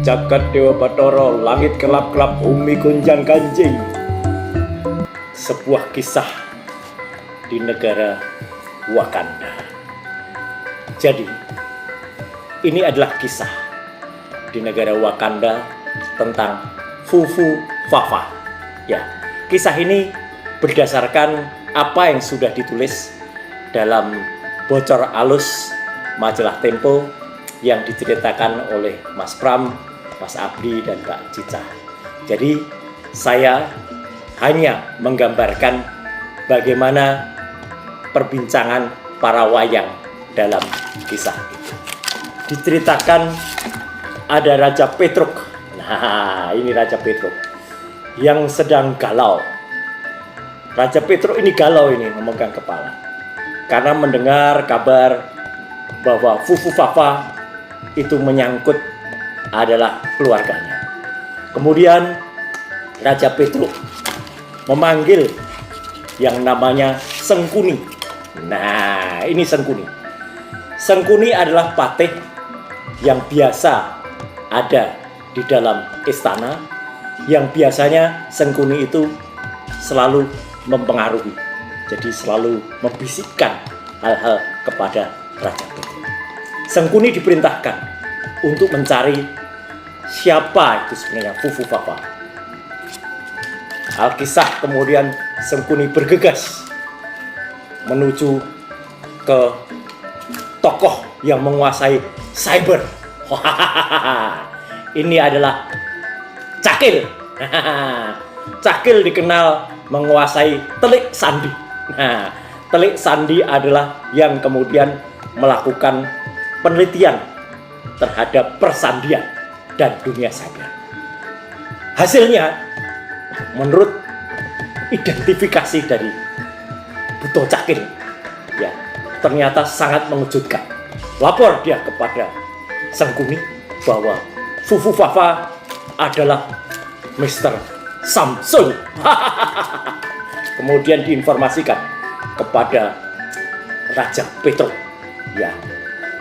Jagat Dewa Bathara, langit kelap-kelap, bumi gonjang ganjing. Sebuah kisah di negara Wakanda. Jadi, ini adalah kisah di negara Wakanda tentang Fufu Fafa. Ya, kisah ini berdasarkan apa yang sudah ditulis dalam bocor alus majalah Tempo yang diceritakan oleh Mas Pram, Mas Abdi, dan Mbak Cica. Jadi saya hanya menggambarkan bagaimana perbincangan para wayang dalam kisah itu. Diceritakan ada Raja Petruk. Nah, ini Raja Petruk yang sedang galau. Raja Petruk ini galau ini, memegang kepala karena mendengar kabar bahwa Fufu Fafa itu menyangkut adalah keluarganya. Kemudian Raja Petruk memanggil yang namanya Sengkuni. Nah, ini Sengkuni. Sengkuni adalah patih yang biasa ada di dalam istana, yang biasanya Sengkuni itu selalu mempengaruhi. Jadi selalu membisikkan hal-hal kepada Raja Petruk. Sengkuni diperintahkan untuk mencari siapa itu sebenarnya Fufu Fafa. Alkisah kemudian Sengkuni bergegas menuju ke tokoh yang menguasai cyber. Ini adalah Cakil. Cakil dikenal menguasai telik sandi. Nah, telik sandi adalah yang kemudian melakukan penelitian terhadap persandian dan dunia cyber. Hasilnya, menurut identifikasi dari Buto Cakil, ya, ternyata sangat mengejutkan. Lapor dia kepada Sengkuni bahwa Fufu Fafa adalah Mr. Samsul. Kemudian diinformasikan kepada Raja Petruk. Ya,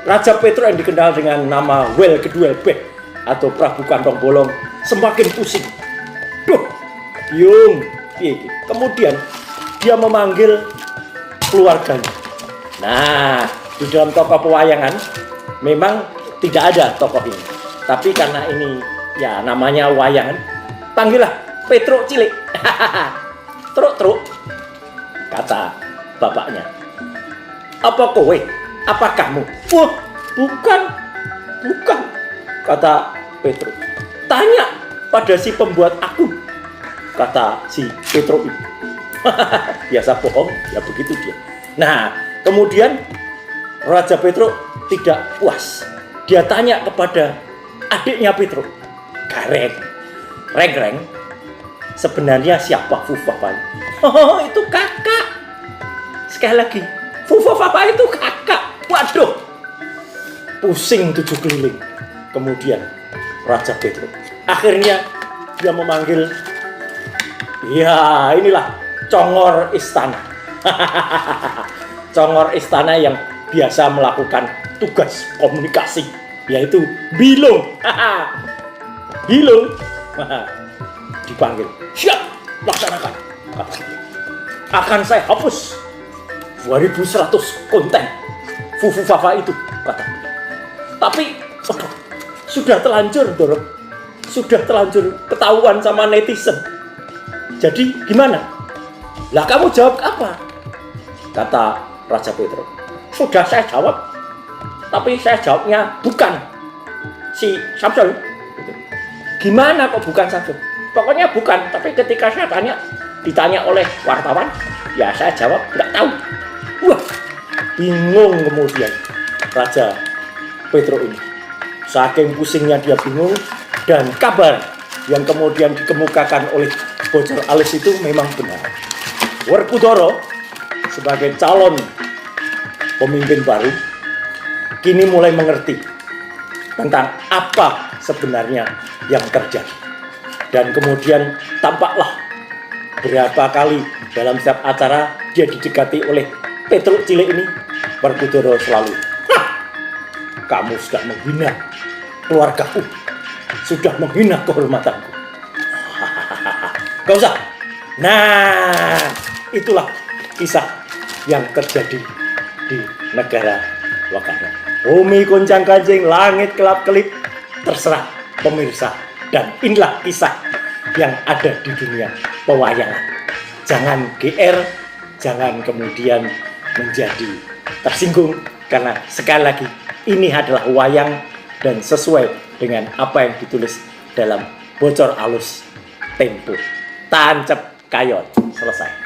Raja Petruk yang dikenal dengan nama Wel Keduel Beh atau Prabu Kantong Bolong semakin pusing. Duh, Yung. Kemudian dia memanggil keluarganya. Nah, di dalam tokoh pewayangan memang tidak ada tokoh ini. Tapi karena ini ya namanya wayangan, panggillah Petruk cilik. Truk, kata bapaknya. Apa kowe? Apa kamu? Wah, bukan, kata Petruk. Tanya pada si pembuat akun, kata si Petruk itu. Biasa bohong, ya begitu dia. Nah, kemudian Raja Petruk tidak puas. Dia tanya kepada adiknya Petruk, Reng, sebenarnya siapa Fufu Fafa? Oh, itu kakak. Sekali lagi, Fufu Fafa itu kakak. Waduh, pusing 7 keliling. Kemudian Raja Petruk akhirnya dia memanggil, ya inilah Congor Istana. Congor Istana yang biasa melakukan tugas komunikasi, yaitu Bilung. Bilung dipanggil, siap, laksanakan. Akan saya hapus 2100 konten Fufu Fafa itu, kata. Tapi sudah terlanjur dorong, sudah terlanjur ketahuan sama netizen. Jadi gimana? Lah kamu jawab apa? Kata Raja Petruk. Sudah saya jawab, tapi saya jawabnya bukan si Samsul. Gimana kok bukan Samsul? Pokoknya bukan, tapi ketika saya ditanya oleh wartawan, ya saya jawab nggak tahu. Wah, bingung kemudian Raja Petruk ini. Saking pusingnya dia bingung, dan kabar yang kemudian dikemukakan oleh bocor alis itu memang benar. Werkudara sebagai calon pemimpin baru kini mulai mengerti tentang apa sebenarnya yang terjadi. Dan kemudian tampaklah berapa kali dalam setiap acara dia didekati oleh Petruk cilik ini, Werkudara selalu kamu sudah menghina keluargaku, sudah menghina kehormatanku. Gak usah. Nah, itulah kisah yang terjadi di negara Wakanda. Bumi goncang-ganjing, langit kelap-kelip, terserah pemirsa. Dan inilah kisah yang ada di dunia pewayangan. Jangan GR, jangan kemudian menjadi tersinggung, karena sekali lagi ini adalah wayang dan sesuai dengan apa yang ditulis dalam Bocor Alus Tempo. Tancep Kayot. Selesai.